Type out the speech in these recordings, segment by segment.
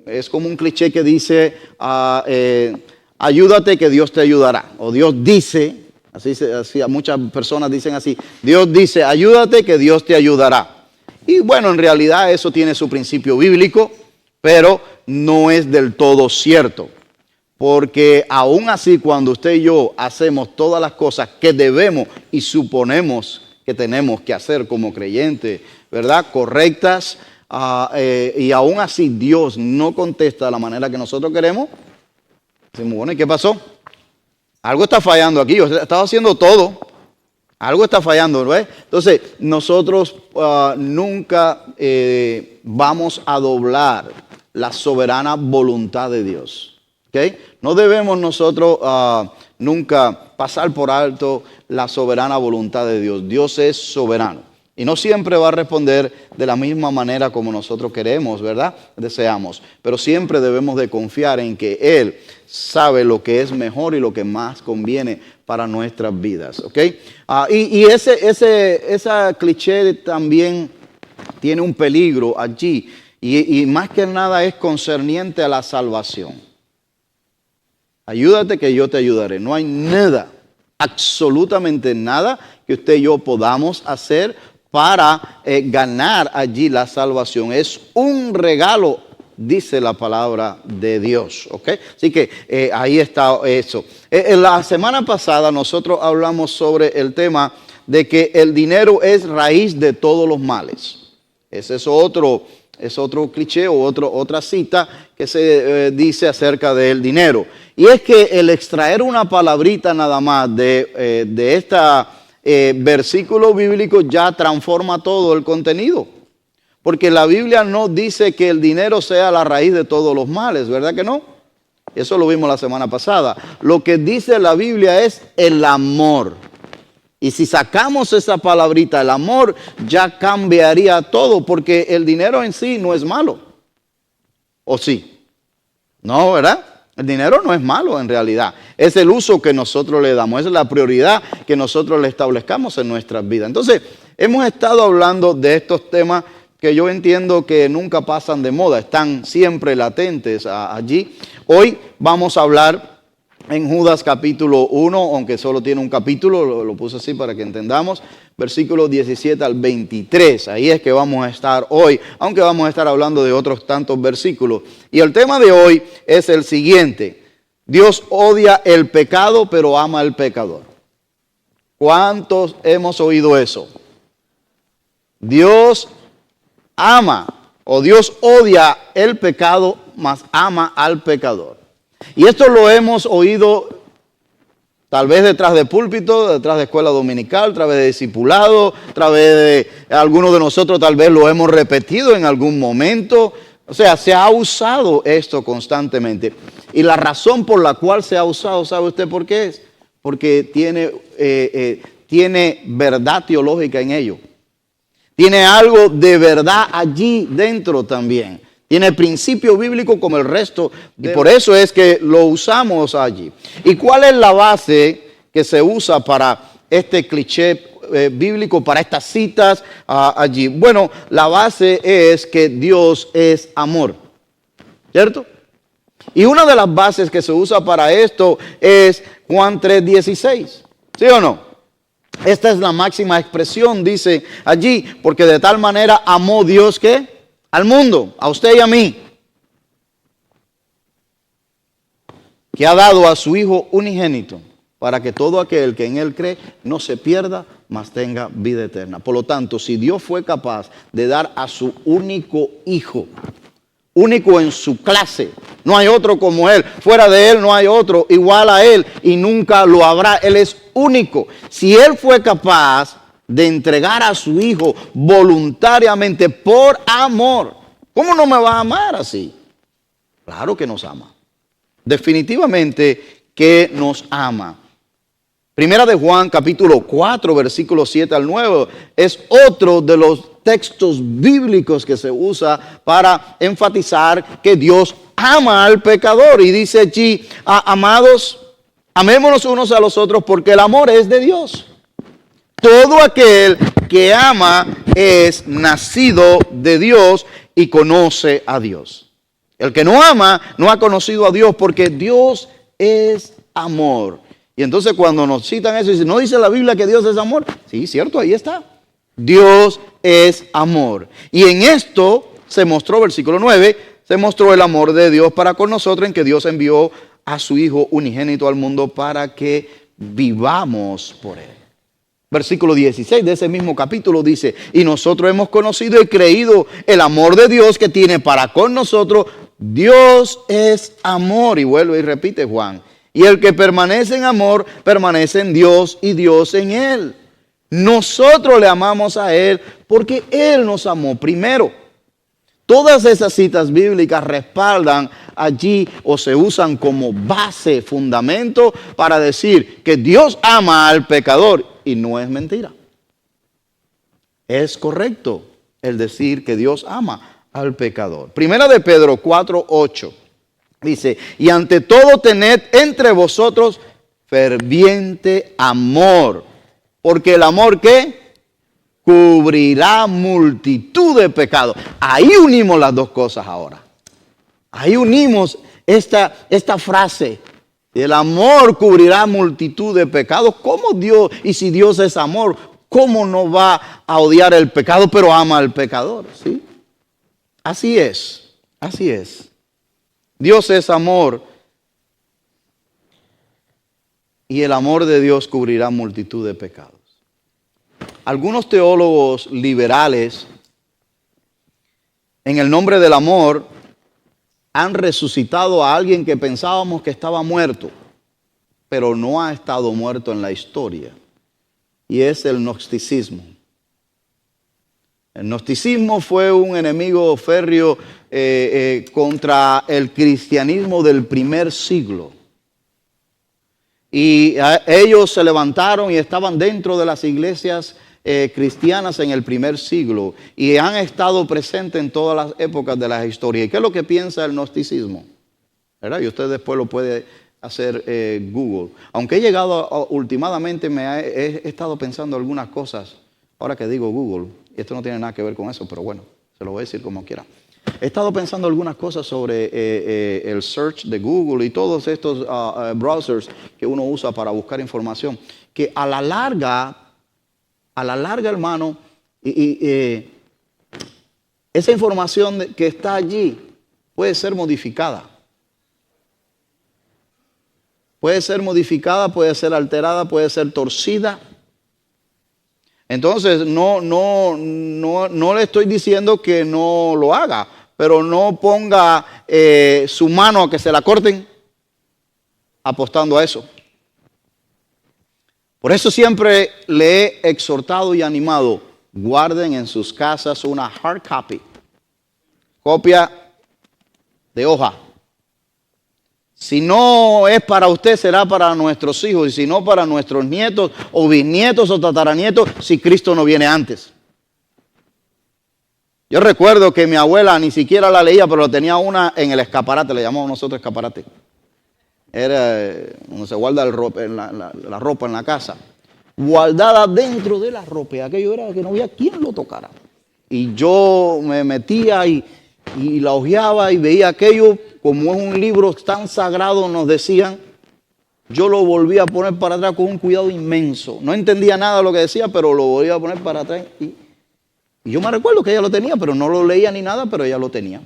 Es como un cliché que dice, ayúdate que Dios te ayudará. O Dios dice, así muchas personas dicen así, Dios dice, ayúdate que Dios te ayudará. Y bueno, en realidad eso tiene su principio bíblico, pero no es del todo cierto. Porque aún así, cuando usted y yo hacemos todas las cosas que debemos y suponemos que tenemos que hacer como creyentes, ¿verdad? Correctas, y aún así Dios no contesta de la manera que nosotros queremos, decimos, bueno, ¿y qué pasó? Algo está fallando aquí, yo estaba haciendo todo, algo está fallando, ¿no es? Entonces, nosotros nunca vamos a doblar la soberana voluntad de Dios, ¿ok? No debemos nosotros nunca pasar por alto la soberana voluntad de Dios. Dios es soberano. Y no siempre va a responder de la misma manera como nosotros queremos, ¿verdad? Deseamos. Pero siempre debemos de confiar en que Él sabe lo que es mejor y lo que más conviene para nuestras vidas, ¿ok? Y esa cliché también tiene un peligro allí. Y más que nada es concerniente a la salvación. Ayúdate que yo te ayudaré. No hay nada, absolutamente nada que usted y yo podamos hacer para ganar allí la salvación. Es un regalo, dice la palabra de Dios, ¿ok? Así que ahí está eso. La semana pasada nosotros hablamos sobre el tema de que el dinero es raíz de todos los males. Ese es otro cliché o otra cita que se dice acerca del dinero. Y es que el extraer una palabrita nada más de este versículo bíblico ya transforma todo el contenido. Porque la Biblia no dice que el dinero sea la raíz de todos los males, ¿verdad que no? Eso lo vimos la semana pasada. Lo que dice la Biblia es el amor. Y si sacamos esa palabrita, el amor, ya cambiaría todo, porque el dinero en sí no es malo. ¿O sí? No, ¿verdad? El dinero no es malo en realidad. Es el uso que nosotros le damos, es la prioridad que nosotros le establezcamos en nuestras vidas. Entonces, hemos estado hablando de estos temas que yo entiendo que nunca pasan de moda, están siempre latentes allí. Hoy vamos a hablar en Judas capítulo 1, aunque solo tiene un capítulo, lo puse así para que entendamos, versículos 17 al 23. Ahí es que vamos a estar hoy, aunque vamos a estar hablando de otros tantos versículos. Y el tema de hoy es el siguiente: Dios odia el pecado, pero ama al pecador. ¿Cuántos hemos oído eso? Dios ama o Dios odia el pecado, mas ama al pecador. Y esto lo hemos oído tal vez detrás de púlpito, detrás de escuela dominical, a través de discipulado, a través de algunos de nosotros tal vez lo hemos repetido en algún momento. O sea, se ha usado esto constantemente. Y la razón por la cual se ha usado, ¿sabe usted por qué es? Porque tiene verdad teológica en ello. Tiene algo de verdad allí dentro también. Tiene principio bíblico como el resto, y por eso es que lo usamos allí. ¿Y cuál es la base que se usa para este cliché bíblico, para estas citas allí? Bueno, la base es que Dios es amor, ¿cierto? Y una de las bases que se usa para esto es Juan 3:16, ¿sí o no? Esta es la máxima expresión, dice allí, porque de tal manera amó Dios que al mundo, a usted y a mí, que ha dado a su Hijo unigénito, para que todo aquel que en Él cree no se pierda, mas tenga vida eterna. Por lo tanto, si Dios fue capaz de dar a su único Hijo, único en su clase, no hay otro como Él, fuera de Él no hay otro igual a Él y nunca lo habrá, Él es único. Si Él fue capaz de entregar a su Hijo voluntariamente por amor, ¿cómo no me va a amar así? Claro que nos ama. Definitivamente que nos ama. Primera de Juan capítulo 4 versículos 7 al 9 es otro de los textos bíblicos que se usa para enfatizar que Dios ama al pecador. Y dice allí, amados, amémonos unos a los otros porque el amor es de Dios. Todo aquel que ama es nacido de Dios y conoce a Dios. El que no ama no ha conocido a Dios, porque Dios es amor. Y entonces cuando nos citan eso, dicen, ¿no dice la Biblia que Dios es amor? Sí, cierto, ahí está. Dios es amor. Y en esto se mostró, versículo 9, se mostró el amor de Dios para con nosotros, en que Dios envió a su Hijo unigénito al mundo para que vivamos por Él. Versículo 16 de ese mismo capítulo dice, y nosotros hemos conocido y creído el amor de Dios que tiene para con nosotros. Dios es amor. Y vuelve y repite Juan. Y el que permanece en amor, permanece en Dios y Dios en él. Nosotros le amamos a Él porque Él nos amó primero. Todas esas citas bíblicas respaldan allí o se usan como base, fundamento para decir que Dios ama al pecador, y no es mentira. Es correcto el decir que Dios ama al pecador. Primera de Pedro 4:8 dice, y ante todo tened entre vosotros ferviente amor, porque el amor ¿qué? Cubrirá multitud de pecados. Ahí unimos las dos cosas ahora. Ahí unimos esta frase. El amor cubrirá multitud de pecados. ¿Cómo Dios? Y si Dios es amor, ¿cómo no va a odiar el pecado, pero ama al pecador? ¿Sí? Así es. Así es. Dios es amor. Y el amor de Dios cubrirá multitud de pecados. Algunos teólogos liberales, en el nombre del amor, han resucitado a alguien que pensábamos que estaba muerto, pero no ha estado muerto en la historia. Y es el gnosticismo. El gnosticismo fue un enemigo férreo contra el cristianismo del primer siglo. Y ellos se levantaron y estaban dentro de las iglesias cristianas en el primer siglo y han estado presentes en todas las épocas de la historia. ¿Y qué es lo que piensa el gnosticismo? ¿Verdad? Y usted después lo puede hacer Google. Aunque he llegado últimamente, he estado pensando algunas cosas, ahora que digo Google, y esto no tiene nada que ver con eso, pero bueno, se lo voy a decir como quiera. He estado pensando algunas cosas sobre el search de Google y todos estos browsers que uno usa para buscar información, que a la larga, hermano, esa información que está allí puede ser modificada. Puede ser modificada, puede ser alterada, puede ser torcida. Entonces, no le estoy diciendo que no lo haga, pero no ponga su mano a que se la corten apostando a eso. Por eso siempre le he exhortado y animado, guarden en sus casas una hard copy, copia de hoja. Si no es para usted, será para nuestros hijos, y si no, para nuestros nietos o bisnietos o tataranietos, si Cristo no viene antes. Yo recuerdo que mi abuela ni siquiera la leía, pero tenía una en el escaparate, le llamamos nosotros escaparate. Era donde se guarda la ropa en la casa. Guardada dentro de la ropa, y aquello era que no había quien lo tocara. Y yo me metía y la hojeaba y veía aquello. Como es un libro tan sagrado, nos decían, yo lo volví a poner para atrás con un cuidado inmenso. No entendía nada de lo que decía, pero lo volví a poner para atrás. Y yo me recuerdo que ella lo tenía, pero no lo leía ni nada, pero ella lo tenía.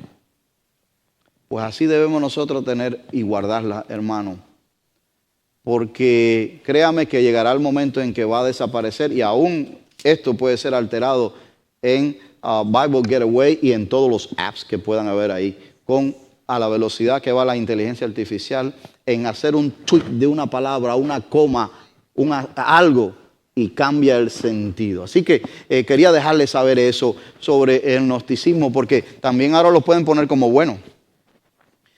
Pues así debemos nosotros tener y guardarla, hermano. Porque créame que llegará el momento en que va a desaparecer, y aún esto puede ser alterado en Bible Getaway y en todos los apps que puedan haber ahí, a la velocidad que va la inteligencia artificial, en hacer un tweet de una palabra, una coma, algo, y cambia el sentido. Así que quería dejarles saber eso sobre el gnosticismo, porque también ahora lo pueden poner como bueno.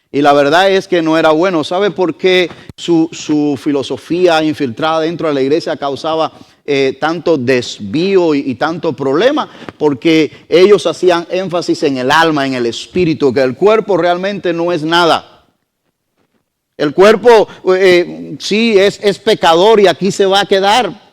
Y la verdad es que no era bueno. ¿Sabe por qué su filosofía infiltrada dentro de la iglesia causaba tanto desvío y tanto problema? Porque ellos hacían énfasis en el alma, en el espíritu, que el cuerpo realmente no es nada. El cuerpo sí es pecador y aquí se va a quedar.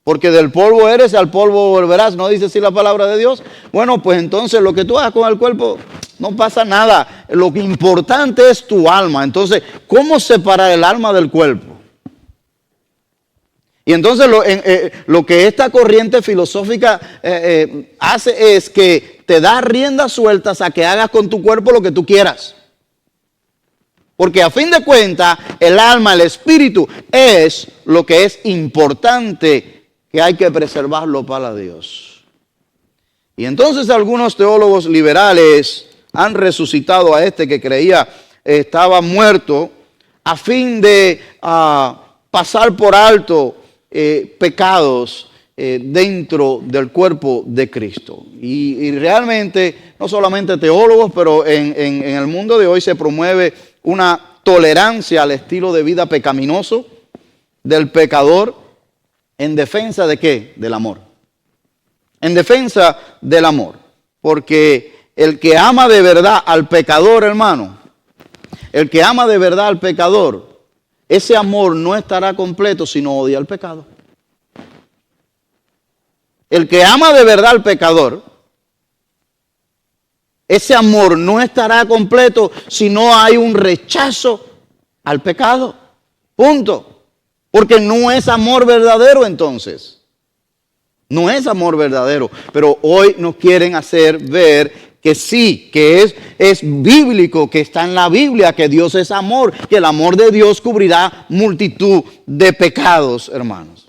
Porque del polvo eres y al polvo volverás, ¿no dice así la palabra de Dios? Bueno, pues entonces lo que tú hagas con el cuerpo no pasa nada. Lo que importante es tu alma. Entonces, ¿cómo separar el alma del cuerpo? Y entonces lo que esta corriente filosófica hace es que te da riendas sueltas a que hagas con tu cuerpo lo que tú quieras. Porque a fin de cuentas, el alma, el espíritu es lo que es importante, que hay que preservarlo para Dios. Y entonces algunos teólogos liberales han resucitado a este que creía estaba muerto a fin de pasar por alto pecados dentro del cuerpo de Cristo. Y realmente, no solamente teólogos, pero en el mundo de hoy se promueve una tolerancia al estilo de vida pecaminoso del pecador. ¿En defensa de qué? Del amor. En defensa del amor. Porque el que ama de verdad al pecador, hermano, el que ama de verdad al pecador, ese amor no estará completo si no odia al pecado. El que ama de verdad al pecador, ese amor no estará completo si no hay un rechazo al pecado. Punto. Porque no es amor verdadero entonces. No es amor verdadero. Pero hoy nos quieren hacer ver que sí, que es bíblico, que está en la Biblia, que Dios es amor, que el amor de Dios cubrirá multitud de pecados, hermanos.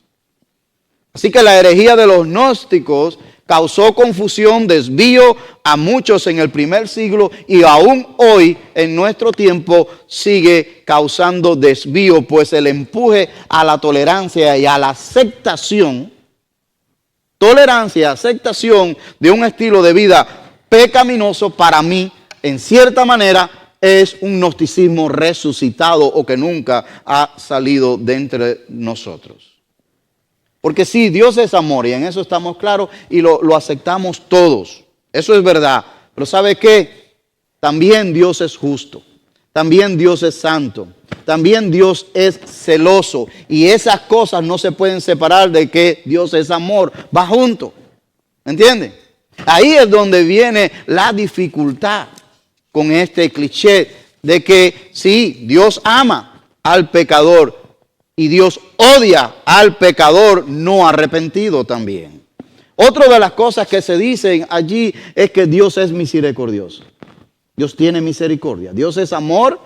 Así que la herejía de los gnósticos causó confusión, desvío a muchos en el primer siglo y aún hoy en nuestro tiempo sigue causando desvío, pues el empuje a la tolerancia y a la aceptación, de un estilo de vida pecaminoso, para mí, en cierta manera, es un gnosticismo resucitado o que nunca ha salido de entre nosotros. Porque sí, Dios es amor y en eso estamos claros y lo aceptamos todos. Eso es verdad. Pero ¿sabe qué? También Dios es justo. También Dios es santo. También Dios es celoso. Y esas cosas no se pueden separar de que Dios es amor. Va junto. ¿Entienden? Ahí es donde viene la dificultad con este cliché de que sí, Dios ama al pecador. Y Dios odia al pecador no arrepentido también. Otra de las cosas que se dicen allí es que Dios es misericordioso. Dios tiene misericordia. Dios es amor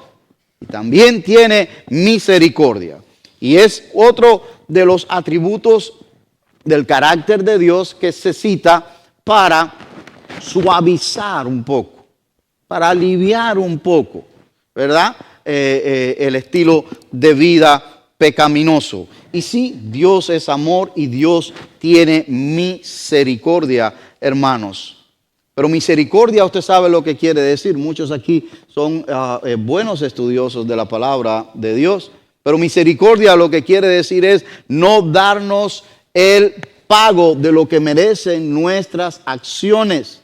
y también tiene misericordia. Y es otro de los atributos del carácter de Dios que se cita para suavizar un poco, para aliviar un poco, ¿verdad? El estilo de vida pecaminoso. Y sí, Dios es amor y Dios tiene misericordia, hermanos. Pero misericordia, usted sabe lo que quiere decir. Muchos aquí son buenos estudiosos de la palabra de Dios. Pero misericordia lo que quiere decir es no darnos el pago de lo que merecen nuestras acciones.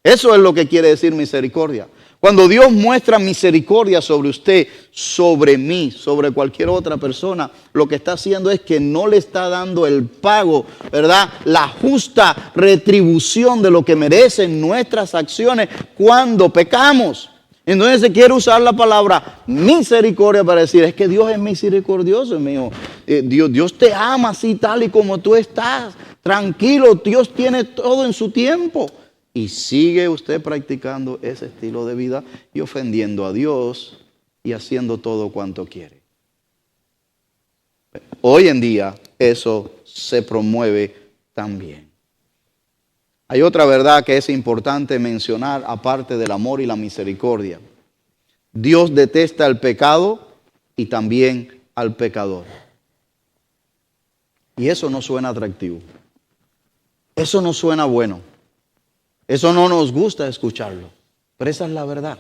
Eso es lo que quiere decir misericordia. Cuando Dios muestra misericordia sobre usted, sobre mí, sobre cualquier otra persona, lo que está haciendo es que no le está dando el pago, ¿verdad? La justa retribución de lo que merecen nuestras acciones cuando pecamos. Entonces se quiere usar la palabra misericordia para decir, es que Dios es misericordioso, mío. Dios te ama así tal y como tú estás. Tranquilo, Dios tiene todo en su tiempo. Y sigue usted practicando ese estilo de vida y ofendiendo a Dios y haciendo todo cuanto quiere. Hoy en día eso se promueve también. Hay otra verdad que es importante mencionar aparte del amor y la misericordia. Dios detesta el pecado y también al pecador. Y eso no suena atractivo. Eso no suena bueno. Eso no nos gusta escucharlo, pero esa es la verdad.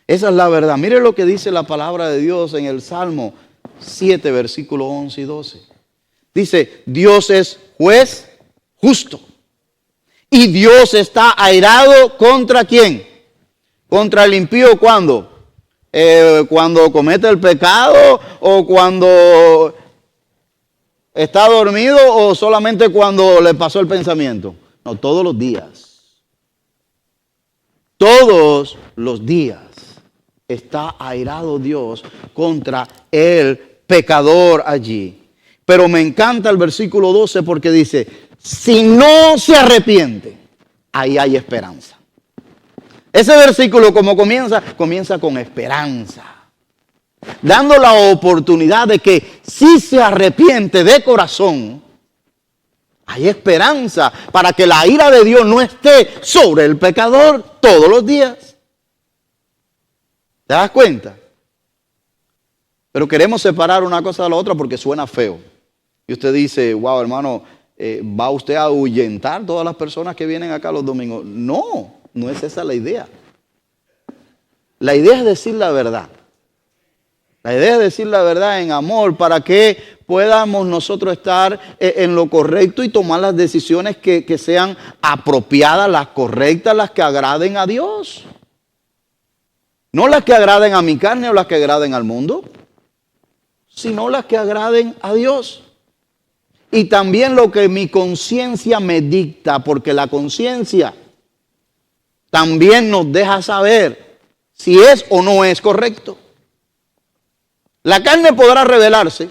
Esa es la verdad. Mire lo que dice la palabra de Dios en el Salmo 7, versículos 11 y 12. Dice, Dios es juez justo. Y Dios está airado ¿contra quién? Contra el impío, ¿cuándo? Cuando comete el pecado o cuando ¿Está dormido o solamente cuando le pasó el pensamiento? No, todos los días. Todos los días está airado Dios contra el pecador allí. Pero me encanta el versículo 12 porque dice, si no se arrepiente, ahí hay esperanza. Ese versículo como comienza con esperanza, dando la oportunidad de que si se arrepiente de corazón, hay esperanza para que la ira de Dios no esté sobre el pecador todos los días. ¿Te das cuenta? Pero queremos separar una cosa de la otra porque suena feo. Y usted dice, wow, hermano, ¿va usted a ahuyentar todas las personas que vienen acá los domingos? No, no es esa la idea. La idea es decir la verdad. La idea es decir la verdad en amor para que podamos nosotros estar en lo correcto y tomar las decisiones que sean apropiadas, las correctas, las que agraden a Dios. No las que agraden a mi carne o las que agraden al mundo, sino las que agraden a Dios. Y también lo que mi conciencia me dicta, porque la conciencia también nos deja saber si es o no es correcto. La carne podrá rebelarse,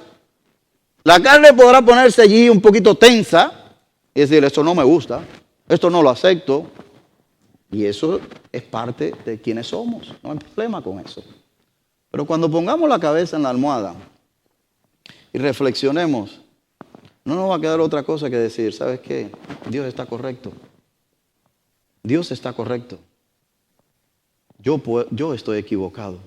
la carne podrá ponerse allí un poquito tensa y decir, esto no me gusta, esto no lo acepto. Y eso es parte de quienes somos, no hay problema con eso. Pero cuando pongamos la cabeza en la almohada y reflexionemos, no nos va a quedar otra cosa que decir, ¿sabes qué? Dios está correcto. Dios está correcto. Yo estoy equivocado,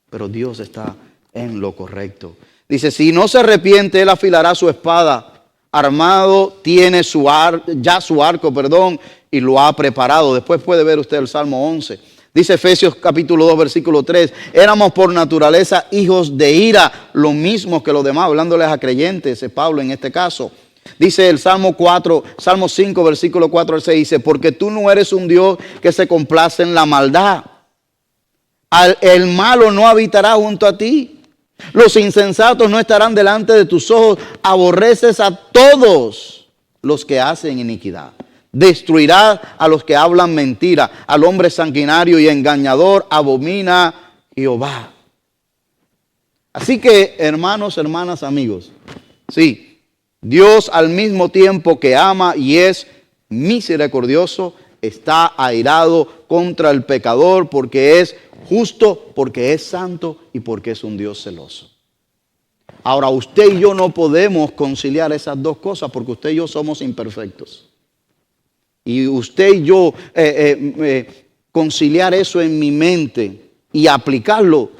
pero Dios está en lo correcto. Dice, si no se arrepiente, él afilará su espada. Armado tiene ya su arco, y lo ha preparado. Después puede ver usted el Salmo 11. Dice Efesios capítulo 2, versículo 3. Éramos por naturaleza hijos de ira, lo mismo que los demás, hablándoles a creyentes, es Pablo en este caso. Dice el Salmo 5, versículo 4 al 6, dice, porque tú no eres un Dios que se complace en la maldad. El malo no habitará junto a ti. Los insensatos no estarán delante de tus ojos. Aborreces a todos los que hacen iniquidad. Destruirá a los que hablan mentira. Al hombre sanguinario y engañador abomina Jehová. Así que, hermanos, hermanas, amigos, sí, Dios al mismo tiempo que ama y es misericordioso, está airado contra el pecador porque es justo, porque es santo y porque es un Dios celoso. Ahora, usted y yo no podemos conciliar esas dos cosas porque usted y yo somos imperfectos. Y usted y yo conciliar eso en mi mente y aplicarlo,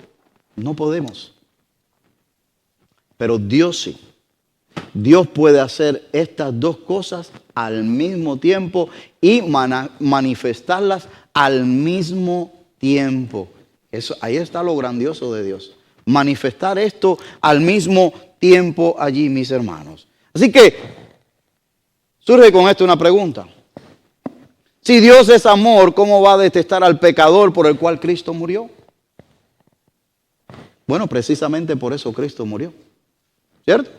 no podemos. Pero Dios sí. Dios puede hacer estas dos cosas al mismo tiempo y manifestarlas al mismo tiempo. Ahí está lo grandioso de Dios. Manifestar esto al mismo tiempo allí, mis hermanos. Así que surge con esto una pregunta. Si Dios es amor, ¿cómo va a detestar al pecador por el cual Cristo murió? Bueno, precisamente por eso Cristo murió. ¿Cierto?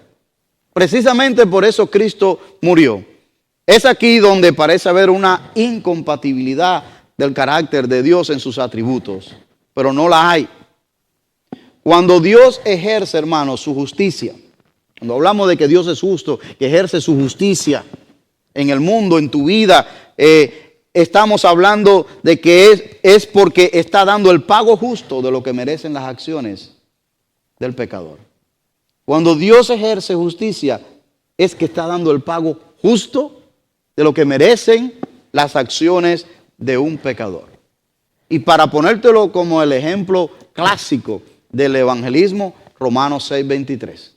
Precisamente por eso Cristo murió. Es aquí donde parece haber una incompatibilidad del carácter de Dios en sus atributos, pero no la hay. Cuando Dios ejerce, hermanos, su justicia, cuando hablamos de que Dios es justo, que ejerce su justicia en el mundo, en tu vida, estamos hablando de que es porque está dando el pago justo de lo que merecen las acciones del pecador. Cuando Dios ejerce justicia, es que está dando el pago justo de lo que merecen las acciones de un pecador. Y para ponértelo como el ejemplo clásico del evangelismo, Romanos 6:23.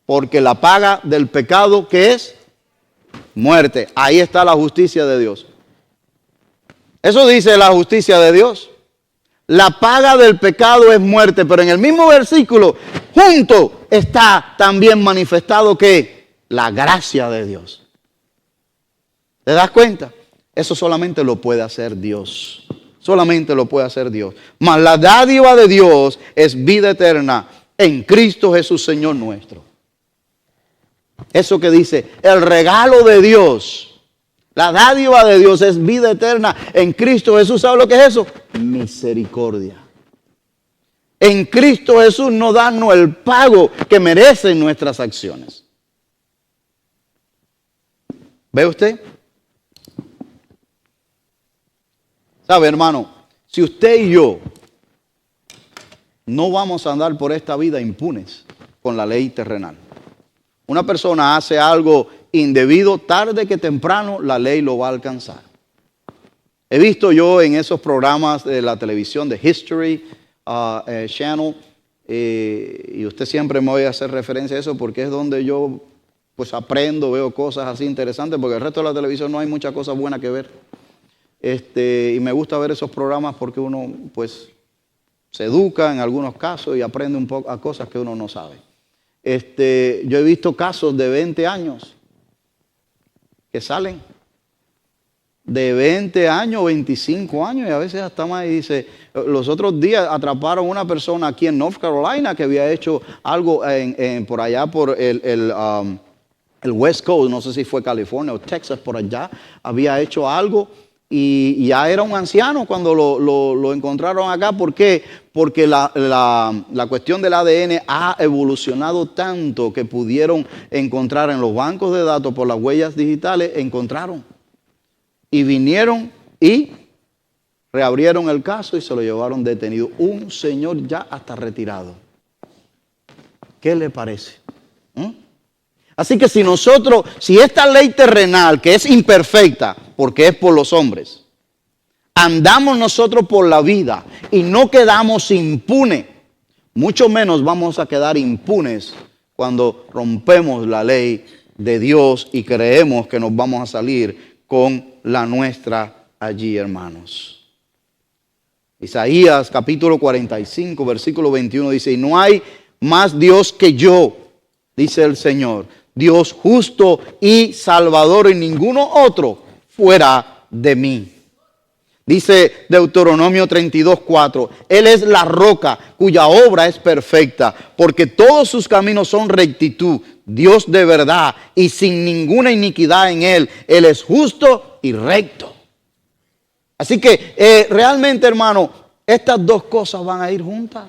Porque la paga del pecado, ¿qué es? Muerte. Ahí está la justicia de Dios. Eso dice la justicia de Dios. La paga del pecado es muerte, pero en el mismo versículo, junto está también manifestado que la gracia de Dios. ¿Te das cuenta? Eso solamente lo puede hacer Dios. Solamente lo puede hacer Dios. Mas la dádiva de Dios es vida eterna en Cristo Jesús, Señor nuestro. Eso que dice, el regalo de Dios, la dádiva de Dios es vida eterna en Cristo Jesús. ¿Sabe lo que es eso? Misericordia. En Cristo Jesús nos dan el pago que merecen nuestras acciones. ¿Ve usted? ¿Sabe, hermano? Si usted y yo no vamos a andar por esta vida impunes con la ley terrenal. Una persona hace algo indebido, tarde que temprano la ley lo va a alcanzar. He visto yo en esos programas de la televisión de History Channel, y usted siempre me oye hacer referencia a eso porque es donde yo pues aprendo, veo cosas así interesantes, porque el resto de la televisión no hay muchas cosas buenas que ver. Y me gusta ver esos programas porque uno pues se educa en algunos casos y aprende un poco a cosas que uno no sabe. Yo he visto casos de 20 años que salen de 20 años, 25 años y a veces hasta más. Y dice, los otros días atraparon una persona aquí en North Carolina que había hecho algo por allá por el West Coast, no sé si fue California o Texas, por allá, había hecho algo. Y ya era un anciano cuando lo encontraron acá. ¿Por qué? Porque la cuestión del ADN ha evolucionado tanto que pudieron encontrar en los bancos de datos por las huellas digitales, encontraron. Y vinieron y reabrieron el caso y se lo llevaron detenido. Un señor ya hasta retirado. ¿Qué le parece? Así que si esta ley terrenal, que es imperfecta, porque es por los hombres, andamos nosotros por la vida y no quedamos impunes, mucho menos vamos a quedar impunes cuando rompemos la ley de Dios y creemos que nos vamos a salir con la nuestra allí, hermanos. Isaías capítulo 45, versículo 21 dice, y no hay más Dios que yo, dice el Señor, Dios justo y salvador, y ninguno otro fuera de mí. Dice Deuteronomio 32:4, Él es la roca cuya obra es perfecta, porque todos sus caminos son rectitud, Dios de verdad y sin ninguna iniquidad en Él. Él es justo y recto. Así que realmente, hermano, estas dos cosas van a ir juntas.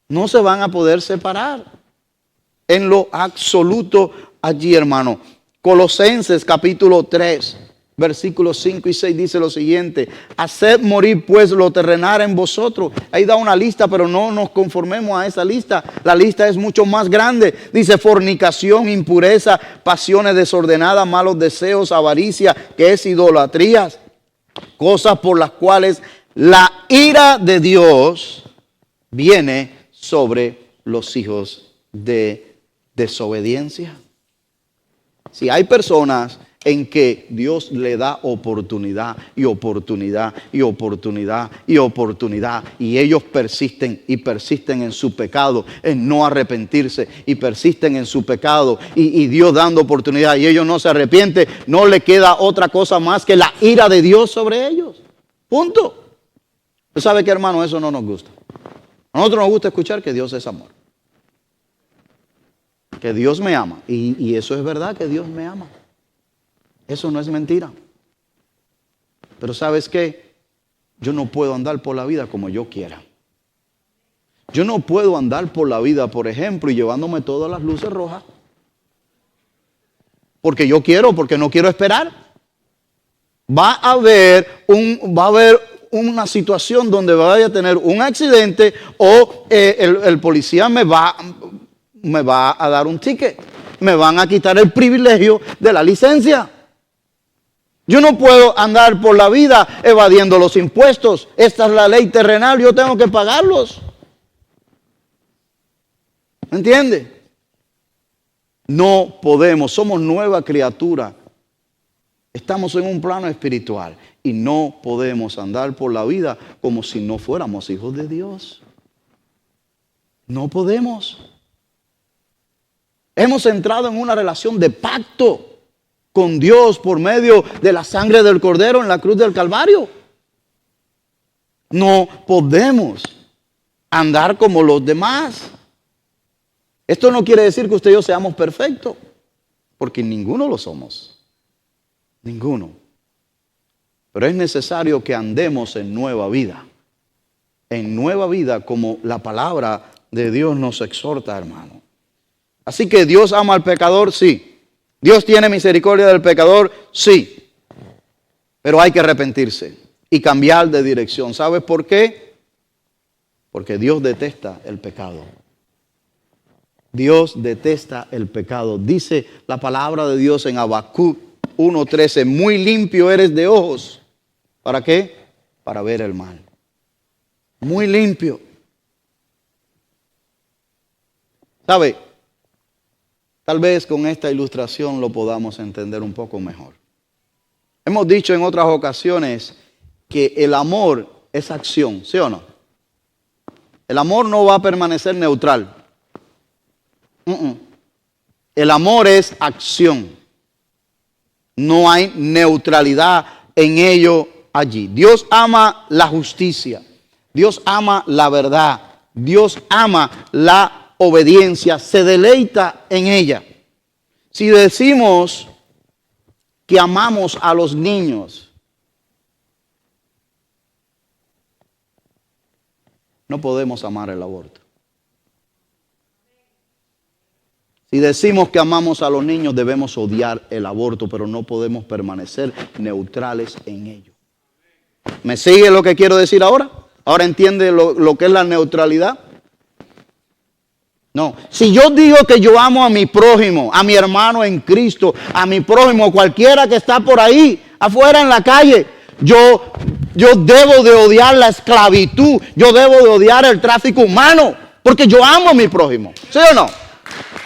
No se van a poder separar. En lo absoluto allí, hermano. Colosenses capítulo 3, versículos 5 y 6 dice lo siguiente: haced morir pues lo terrenal en vosotros. Ahí da una lista, pero no nos conformemos a esa lista. La lista es mucho más grande. Dice fornicación, impureza, pasiones desordenadas, malos deseos, avaricia, que es idolatrías. Cosas por las cuales la ira de Dios viene sobre los hijos de desobediencia. Si hay personas en que Dios le da oportunidad y oportunidad y oportunidad y oportunidad, y ellos persisten y persisten en su pecado, en no arrepentirse, y persisten en su pecado, y Dios dando oportunidad y ellos no se arrepienten, no le queda otra cosa más que la ira de Dios sobre ellos. Punto. ¿Usted sabe qué, hermano? Eso no nos gusta. A nosotros nos gusta escuchar que Dios es amor, que Dios me ama, y eso es verdad, que Dios me ama. Eso no es mentira. Pero ¿sabes qué? Yo no puedo andar por la vida como yo quiera. Yo no puedo andar por la vida, por ejemplo, y llevándome todas las luces rojas. Porque yo quiero, porque no quiero esperar. Va a haber una situación donde vaya a tener un accidente o el policía me va a dar un ticket. Me van a quitar el privilegio de la licencia. Yo no puedo andar por la vida evadiendo los impuestos. Esta es la ley terrenal, yo tengo que pagarlos. ¿Me entiende? No podemos, somos nueva criatura. Estamos en un plano espiritual y no podemos andar por la vida como si no fuéramos hijos de Dios. No podemos. Hemos entrado en una relación de pacto con Dios por medio de la sangre del Cordero en la cruz del Calvario. No podemos andar como los demás. Esto no quiere decir que usted y yo seamos perfectos. porque ninguno lo somos. Ninguno. Pero es necesario que andemos en nueva vida. En nueva vida como la palabra de Dios nos exhorta, hermano. Así que Dios ama al pecador, sí. Dios tiene misericordia del pecador, sí. Pero hay que arrepentirse y cambiar de dirección. ¿Sabes por qué? Porque Dios detesta el pecado. Dios detesta el pecado. Dice la palabra de Dios en Habacuc 1:13, muy limpio eres de ojos. ¿Para qué? Para ver el mal. Muy limpio. ¿Sabe? Tal vez con esta ilustración lo podamos entender un poco mejor. Hemos dicho en otras ocasiones que el amor es acción, ¿sí o no? El amor no va a permanecer neutral. El amor es acción. No hay neutralidad en ello allí. Dios ama la justicia. Dios ama la verdad. Dios ama la obediencia. Se deleita en ella. Si decimos que amamos a los niños, no podemos amar el aborto. Si decimos que amamos a los niños, debemos odiar el aborto, pero no podemos permanecer neutrales en ello. ¿Me sigue lo que quiero decir ahora? ¿Ahora entiende lo que es la neutralidad? No. Si yo digo que yo amo a mi prójimo, a mi hermano en Cristo, a mi prójimo, cualquiera que está por ahí, afuera en la calle, yo debo de odiar la esclavitud, yo debo de odiar el tráfico humano, porque yo amo a mi prójimo. ¿Sí o no?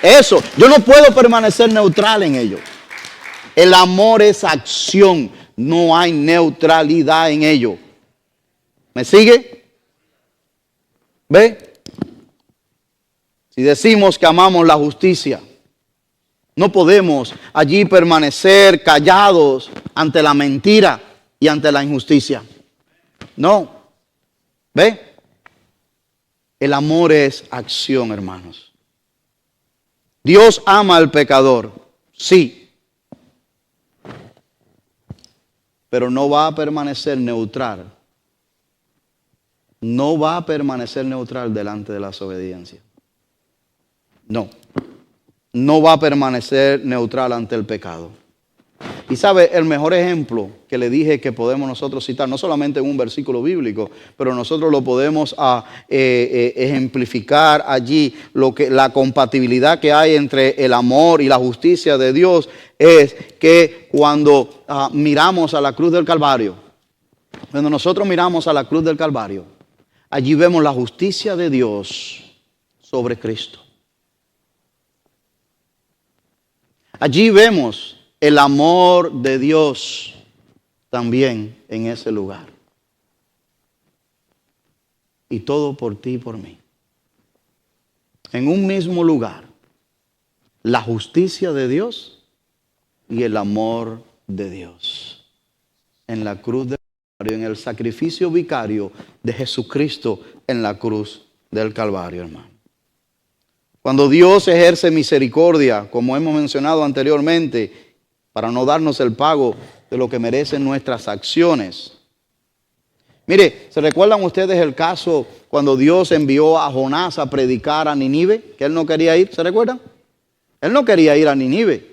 Eso, yo no puedo permanecer neutral en ello. El amor es acción, no hay neutralidad en ello. ¿Me sigue? ¿Ve? Si decimos que amamos la justicia, no podemos allí permanecer callados ante la mentira y ante la injusticia. No. ¿Ve? El amor es acción, hermanos. Dios ama al pecador, sí, pero no va a permanecer neutral. No va a permanecer neutral delante de la desobediencia. No va a permanecer neutral ante el pecado. Y sabe, el mejor ejemplo que le dije que podemos nosotros citar, no solamente en un versículo bíblico, pero nosotros lo podemos ejemplificar allí, la compatibilidad que hay entre el amor y la justicia de Dios, es que cuando miramos a la cruz del Calvario, cuando nosotros miramos a la cruz del Calvario, allí vemos la justicia de Dios sobre Cristo. Allí vemos el amor de Dios también en ese lugar. Y todo por ti y por mí. En un mismo lugar, la justicia de Dios y el amor de Dios. En la cruz del Calvario, en el sacrificio vicario de Jesucristo en la cruz del Calvario, hermano. Cuando Dios ejerce misericordia, como hemos mencionado anteriormente, para no darnos el pago de lo que merecen nuestras acciones. Mire, ¿se recuerdan ustedes el caso cuando Dios envió a Jonás a predicar a Nínive? Que él no quería ir, ¿se recuerdan? Él no quería ir a Nínive.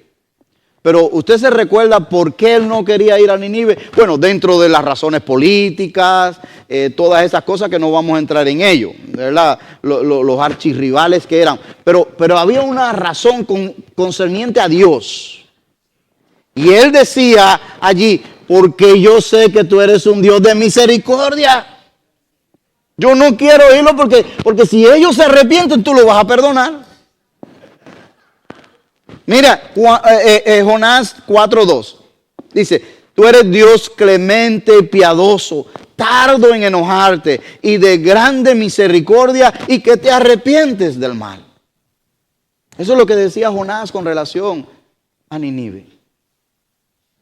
Pero ¿usted se recuerda por qué él no quería ir a Nínive? Bueno, dentro de las razones políticas, todas esas cosas que no vamos a entrar en ello, ¿verdad? Los archirrivales que eran. Pero había una razón concerniente a Dios. Y él decía allí, porque yo sé que tú eres un Dios de misericordia. Yo no quiero irlo porque si ellos se arrepienten, tú lo vas a perdonar. Mira, Jonás 4:2. Dice, tú eres Dios clemente y piadoso, tardo en enojarte y de grande misericordia y que te arrepientes del mal. Eso es lo que decía Jonás con relación a Nínive.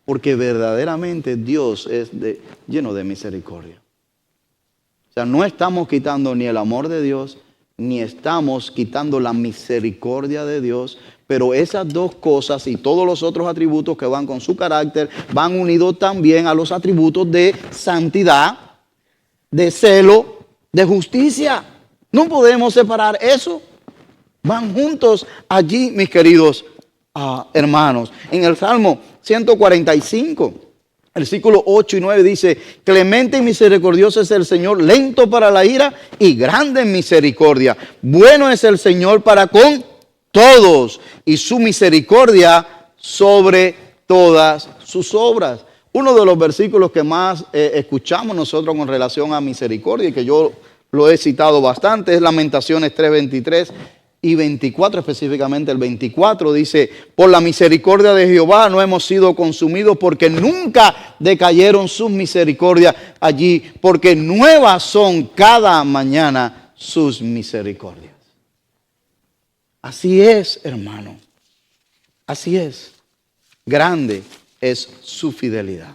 Porque verdaderamente Dios es lleno de misericordia. O sea, no estamos quitando ni el amor de Dios ni estamos quitando la misericordia de Dios, pero esas dos cosas y todos los otros atributos que van con su carácter van unidos también a los atributos de santidad, de celo, de justicia. No podemos separar eso. Van juntos allí, mis queridos hermanos. En el Salmo 145, versículos 8 y 9 dice: clemente y misericordioso es el Señor, lento para la ira y grande en misericordia. Bueno es el Señor para con todos, y su misericordia sobre todas sus obras. Uno de los versículos que más escuchamos nosotros con relación a misericordia, y que yo lo he citado bastante, es Lamentaciones 3:23 y 24, específicamente el 24, dice: por la misericordia de Jehová no hemos sido consumidos, porque nunca decayeron sus misericordias allí, porque nuevas son cada mañana sus misericordias. Así es, hermano. Así es. Grande es su fidelidad.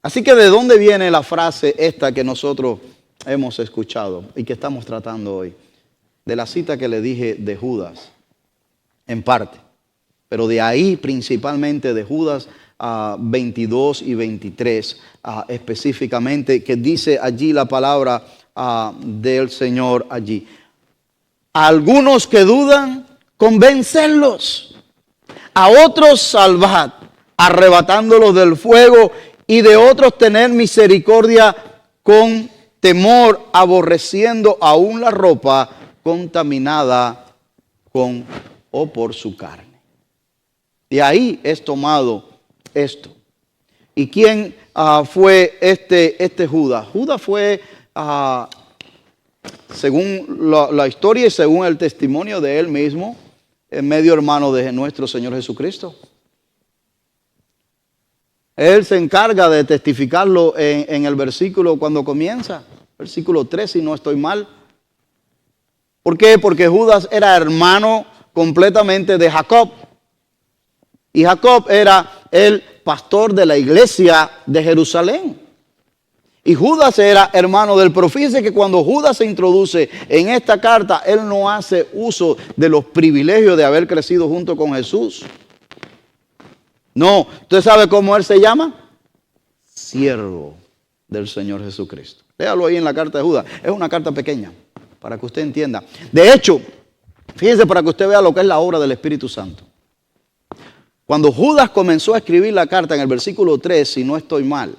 Así que, ¿de dónde viene la frase esta que nosotros hemos escuchado y que estamos tratando hoy? De la cita que le dije de Judas, en parte. Pero de ahí principalmente de Judas 22 y 23 específicamente, que dice allí la palabra del Señor allí. A algunos que dudan, convéncelos. A otros salvad, arrebatándolos del fuego, y de otros tener misericordia con temor, aborreciendo aún la ropa contaminada con o por su carne. De ahí es tomado esto. ¿Y quién fue este Judas? Judas fue, según la historia y según el testimonio de él mismo, el medio hermano de nuestro Señor Jesucristo. Él se encarga de testificarlo en el versículo cuando comienza, versículo 3, si no estoy mal. ¿Por qué? Porque Judas era hermano completamente de Jacob. Y Jacob era el pastor de la iglesia de Jerusalén. Y Judas era hermano del profeta. Fíjense que cuando Judas se introduce en esta carta, él no hace uso de los privilegios de haber crecido junto con Jesús. No, ¿usted sabe cómo él se llama? Siervo del Señor Jesucristo. Léalo ahí en la carta de Judas. Es una carta pequeña, para que usted entienda. De hecho, fíjense, para que usted vea lo que es la obra del Espíritu Santo. Cuando Judas comenzó a escribir la carta en el versículo 3, si no estoy mal,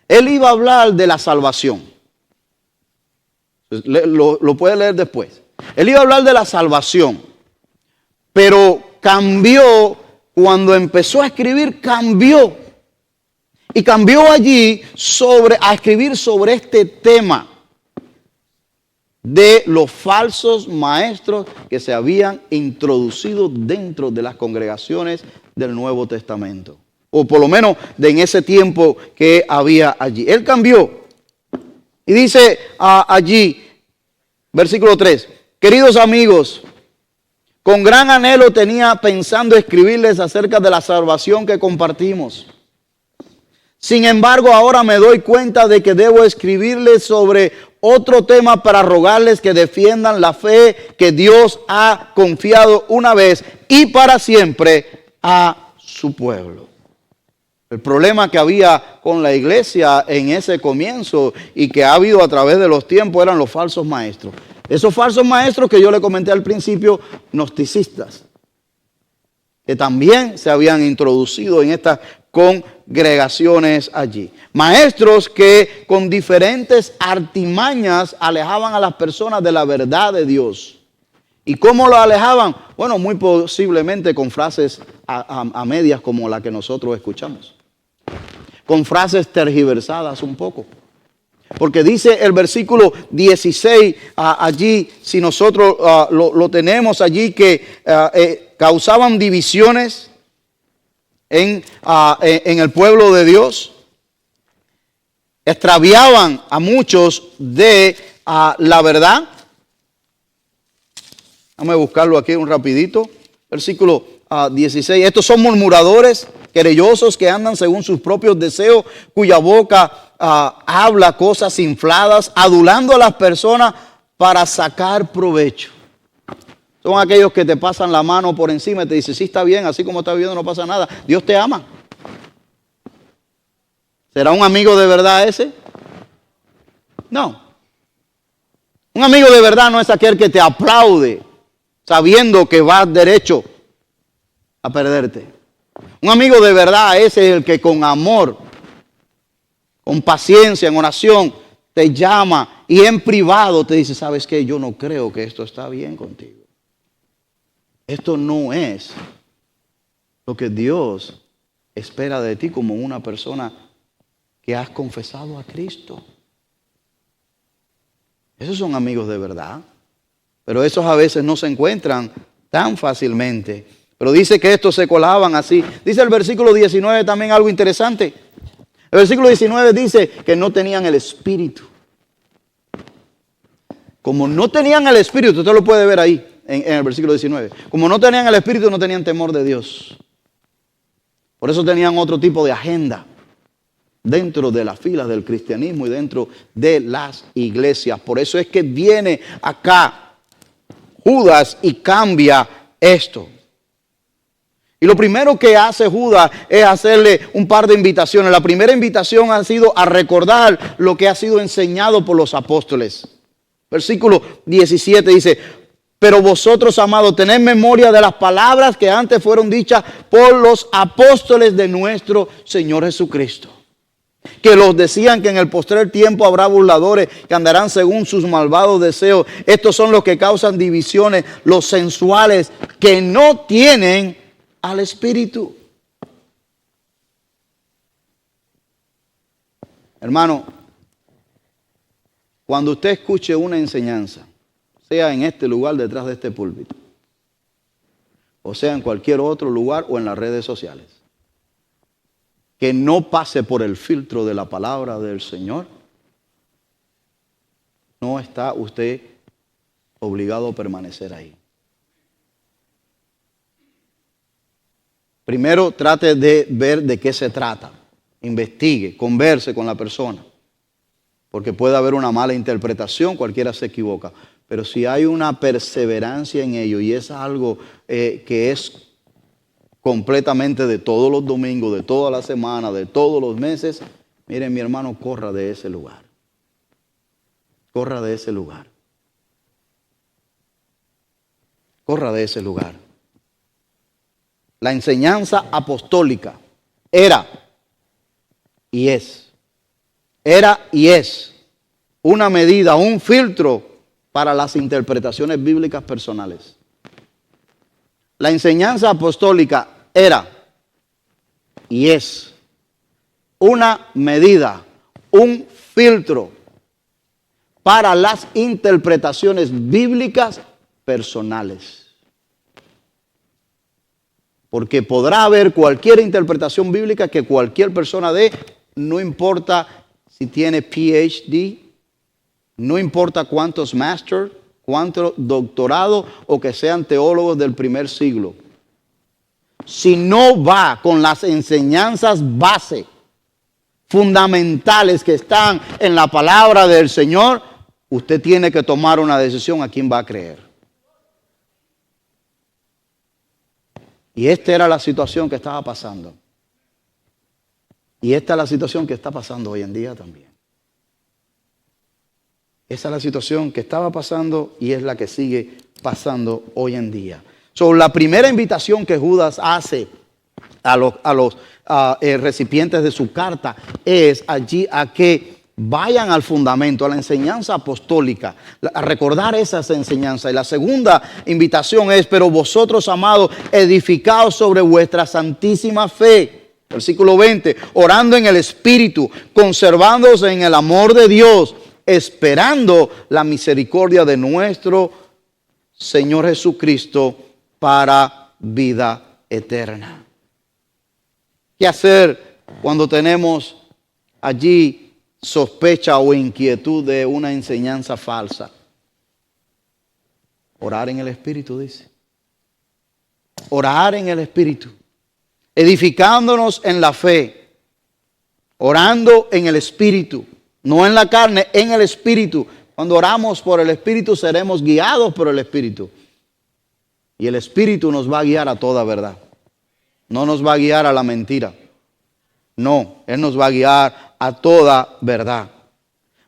él iba a hablar de la salvación. Lo puede leer después. Él iba a hablar de la salvación, pero cambió. Cuando empezó a escribir, cambió. Y cambió allí a escribir sobre este tema de los falsos maestros que se habían introducido dentro de las congregaciones del Nuevo Testamento. O por lo menos en ese tiempo que había allí. Él cambió. Y dice allí, versículo 3, queridos amigos, con gran anhelo tenía pensando escribirles acerca de la salvación que compartimos. Sin embargo, ahora me doy cuenta de que debo escribirles sobre otro tema para rogarles que defiendan la fe que Dios ha confiado una vez y para siempre a su pueblo. El problema que había con la iglesia en ese comienzo y que ha habido a través de los tiempos eran los falsos maestros. Esos falsos maestros que yo le comenté al principio, gnosticistas, que también se habían introducido en estas congregaciones allí. Maestros que con diferentes artimañas alejaban a las personas de la verdad de Dios. ¿Y cómo lo alejaban? Bueno, muy posiblemente con frases a medias como la que nosotros escuchamos. Con frases tergiversadas un poco. Porque dice el versículo 16 allí, si nosotros lo tenemos allí, que causaban divisiones en el pueblo de Dios. Extraviaban a muchos de la verdad. Vamos a buscarlo aquí un rapidito. Versículo 16. Estos son murmuradores, querellosos, que andan según sus propios deseos, cuya boca habla cosas infladas, adulando a las personas para sacar provecho. Son aquellos que te pasan la mano por encima y te dicen, sí, está bien, así como estás viviendo no pasa nada. Dios te ama. ¿Será un amigo de verdad ese? No. Un amigo de verdad no es aquel que te aplaude sabiendo que vas derecho a perderte. Un amigo de verdad ese es el que con amor, con paciencia, en oración, te llama y en privado te dice, ¿sabes qué? Yo no creo que esto está bien contigo. Esto no es lo que Dios espera de ti como una persona que has confesado a Cristo. Esos son amigos de verdad. Pero esos a veces no se encuentran tan fácilmente. Pero dice que estos se colaban así. Dice el versículo 19 también algo interesante. El versículo 19 dice que no tenían el Espíritu. Como no tenían el Espíritu, usted lo puede ver ahí en el versículo 19. Como no tenían el Espíritu, no tenían temor de Dios. Por eso tenían otro tipo de agenda dentro de las filas del cristianismo y dentro de las iglesias. Por eso es que viene acá Judas y cambia esto. Y lo primero que hace Judas es hacerle un par de invitaciones. La primera invitación ha sido a recordar lo que ha sido enseñado por los apóstoles. Versículo 17 dice, pero vosotros, amados, tened memoria de las palabras que antes fueron dichas por los apóstoles de nuestro Señor Jesucristo. Que los decían que en el postrer tiempo habrá burladores que andarán según sus malvados deseos. Estos son los que causan divisiones, los sensuales, que no tienen al Espíritu. Hermano, cuando usted escuche una enseñanza, sea en este lugar detrás de este púlpito, o sea en cualquier otro lugar o en las redes sociales, que no pase por el filtro de la palabra del Señor, no está usted obligado a permanecer ahí. Primero trate de ver de qué se trata, investigue, converse con la persona, porque puede haber una mala interpretación, cualquiera se equivoca, pero si hay una perseverancia en ello y es algo que es completamente de todos los domingos, de toda la semana, de todos los meses, miren mi hermano, corra de ese lugar. Corra de ese lugar. Corra de ese lugar. La enseñanza apostólica era y es una medida, un filtro para las interpretaciones bíblicas personales. La enseñanza apostólica era y es una medida, un filtro para las interpretaciones bíblicas personales. Porque podrá haber cualquier interpretación bíblica que cualquier persona dé, no importa si tiene PhD, no importa cuántos masters, cuántos doctorados o que sean teólogos del primer siglo. Si no va con las enseñanzas base, fundamentales que están en la palabra del Señor, usted tiene que tomar una decisión a quién va a creer. Y esta era la situación que estaba pasando. Y esta es la situación que está pasando hoy en día también. Esa es la situación que estaba pasando y es la que sigue pasando hoy en día. La primera invitación que Judas hace a los recipientes de su carta es allí a que vayan al fundamento, a la enseñanza apostólica, a recordar esas enseñanzas. Y la segunda invitación es, pero vosotros, amados, edificaos sobre vuestra santísima fe. Versículo 20, orando en el Espíritu, conservándose en el amor de Dios, esperando la misericordia de nuestro Señor Jesucristo para vida eterna. ¿Qué hacer cuando tenemos allí sospecha o inquietud de una enseñanza falsa? Orar en el Espíritu, dice. Orar en el Espíritu. Edificándonos en la fe. Orando en el Espíritu. No en la carne, en el Espíritu. Cuando oramos por el Espíritu, seremos guiados por el Espíritu. Y el Espíritu nos va a guiar a toda verdad. No nos va a guiar a la mentira. No, Él nos va a guiar a toda verdad.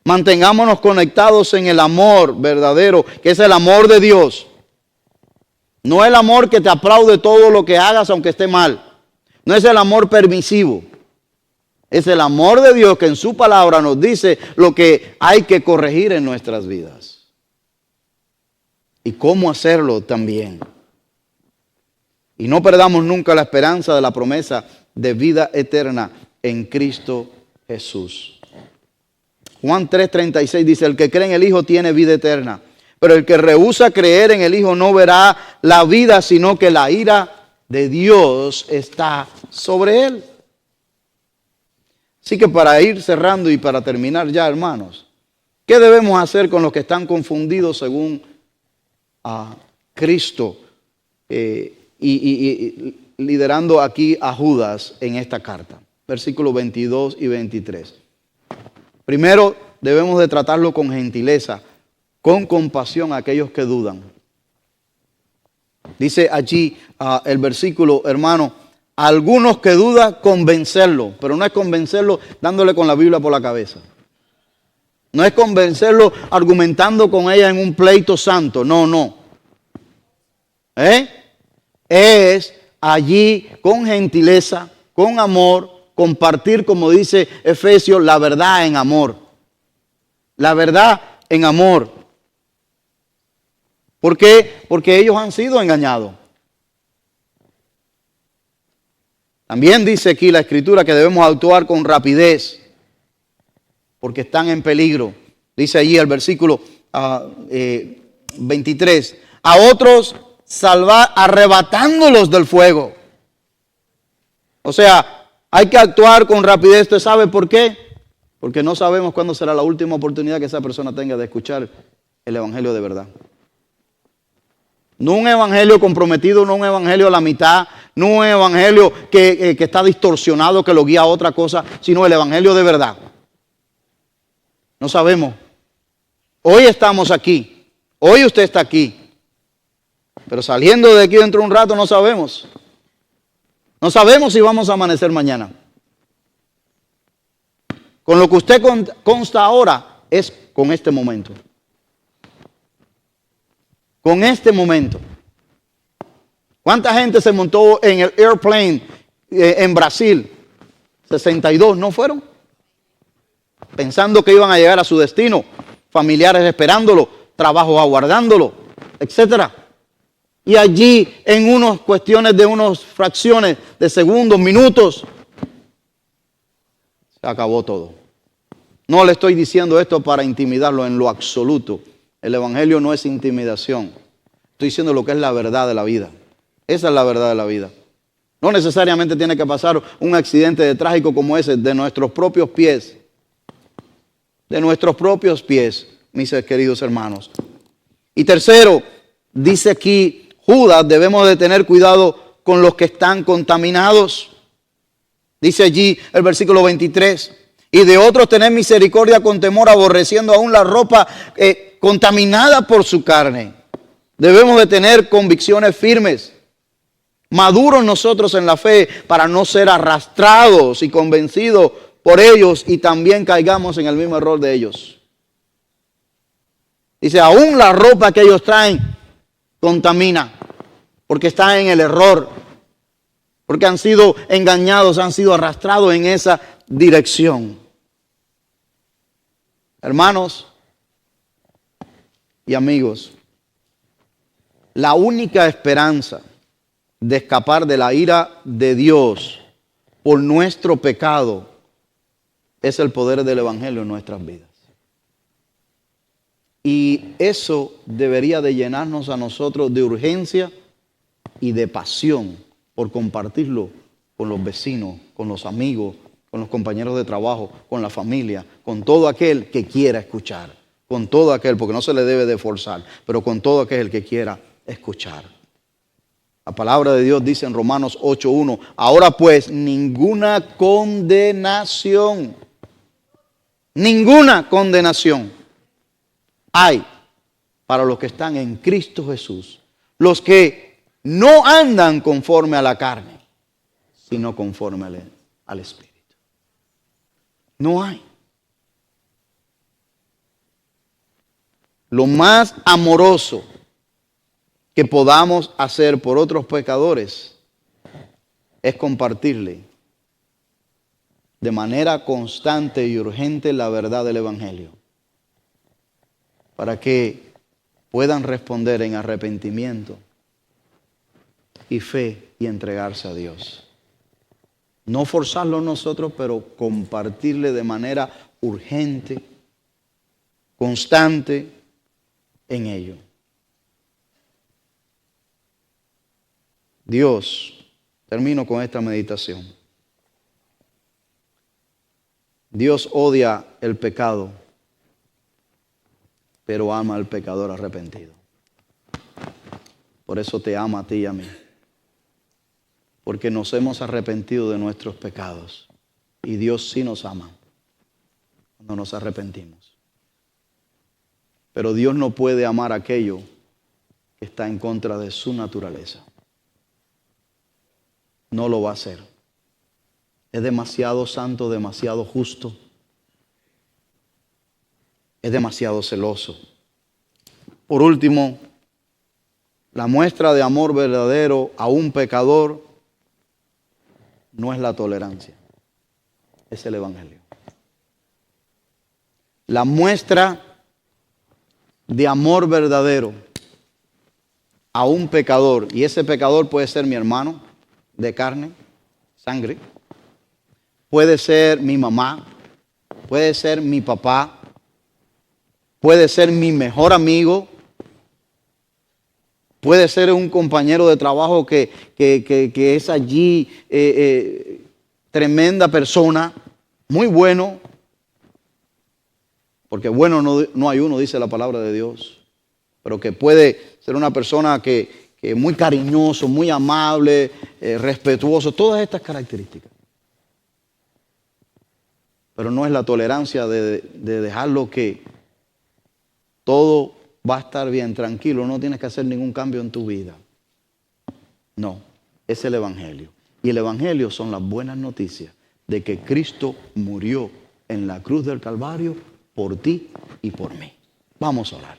Mantengámonos conectados en el amor verdadero, que es el amor de Dios. No el amor que te aplaude todo lo que hagas aunque esté mal. No es el amor permisivo. Es el amor de Dios que en su palabra nos dice lo que hay que corregir en nuestras vidas. Y cómo hacerlo también. Y no perdamos nunca la esperanza de la promesa de vida eterna en Cristo Jesús. Juan 3:36 dice, el que cree en el Hijo tiene vida eterna. Pero el que rehúsa creer en el Hijo no verá la vida, sino que la ira de Dios está sobre él. Así que para ir cerrando y para terminar ya, hermanos, ¿qué debemos hacer con los que están confundidos según Cristo y liderando aquí a Judas en esta carta? Versículos 22 y 23. Primero, debemos de tratarlo con gentileza, con compasión a aquellos que dudan. Dice allí el versículo, hermano, algunos que dudan, convencerlo, pero no es convencerlo dándole con la Biblia por la cabeza. No es convencerlo argumentando con ella en un pleito santo, no. Es allí con gentileza, con amor, compartir, como dice Efesios, la verdad en amor. La verdad en amor. ¿Por qué? Porque ellos han sido engañados. También dice aquí la Escritura que debemos actuar con rapidez, porque están en peligro. Dice allí el versículo 23, a otros salvar arrebatándolos del fuego. O sea, hay que actuar con rapidez. ¿Usted sabe por qué? Porque no sabemos cuándo será la última oportunidad que esa persona tenga de escuchar el evangelio de verdad. No un evangelio comprometido, no un evangelio a la mitad, no un evangelio que está distorsionado, que lo guía a otra cosa, sino el evangelio de verdad. No sabemos. Hoy estamos aquí, hoy usted está aquí, pero saliendo de aquí dentro de un rato no sabemos. No sabemos si vamos a amanecer mañana. Con lo que usted consta ahora es con este momento. Con este momento. ¿Cuánta gente se montó en el airplane en Brasil? 62, ¿no fueron? Pensando que iban a llegar a su destino, familiares esperándolo, trabajos aguardándolo, etcétera. Y allí en unas cuestiones de unas fracciones de segundos, minutos, se acabó todo. No le estoy diciendo esto para intimidarlo en lo absoluto. El evangelio no es intimidación. Estoy diciendo lo que es la verdad de la vida. Esa es la verdad de la vida. No necesariamente tiene que pasar un accidente de trágico como ese de nuestros propios pies. De nuestros propios pies, mis queridos hermanos. Y tercero, dice aquí Judas, debemos de tener cuidado con los que están contaminados. Dice allí el versículo 23. Y de otros tener misericordia con temor, aborreciendo aún la ropa contaminada por su carne. Debemos de tener convicciones firmes, maduros nosotros en la fe, para no ser arrastrados y convencidos por ellos y también caigamos en el mismo error de ellos. Dice, aún la ropa que ellos traen contamina, porque están en el error, porque han sido engañados, han sido arrastrados en esa dirección. Hermanos y amigos, la única esperanza de escapar de la ira de Dios por nuestro pecado es el poder del evangelio en nuestras vidas. Y eso debería de llenarnos a nosotros de urgencia y de pasión por compartirlo con los vecinos, con los amigos, con los compañeros de trabajo, con la familia, con todo aquel que quiera escuchar, con todo aquel, porque no se le debe de forzar, pero con todo aquel que quiera escuchar. La palabra de Dios dice en Romanos 8:1, ahora pues ninguna condenación hay para los que están en Cristo Jesús, los que no andan conforme a la carne, sino conforme al Espíritu. No hay. Lo más amoroso que podamos hacer por otros pecadores es compartirle de manera constante y urgente la verdad del Evangelio, para que puedan responder en arrepentimiento y fe y entregarse a Dios. No forzarlo nosotros, pero compartirle de manera urgente, constante en ello. Dios, termino con esta meditación. Dios odia el pecado, pero ama al pecador arrepentido. Por eso te ama a ti y a mí. Porque nos hemos arrepentido de nuestros pecados. Y Dios sí nos ama cuando nos arrepentimos. Pero Dios no puede amar aquello que está en contra de su naturaleza. No lo va a hacer. Es demasiado santo, demasiado justo. Es demasiado celoso. Por último, la muestra de amor verdadero a un pecador no es la tolerancia, es el Evangelio. La muestra de amor verdadero a un pecador, y ese pecador puede ser mi hermano de carne, sangre, puede ser mi mamá, puede ser mi papá, puede ser mi mejor amigo, puede ser un compañero de trabajo que es allí tremenda persona, muy bueno, porque bueno no hay uno, dice la palabra de Dios, pero que puede ser una persona que es muy cariñoso, muy amable, respetuoso, todas estas características. Pero no es la tolerancia de dejarlo que todo va a estar bien, tranquilo, no tienes que hacer ningún cambio en tu vida. No, es el Evangelio. Y el Evangelio son las buenas noticias de que Cristo murió en la cruz del Calvario por ti y por mí. Vamos a orar.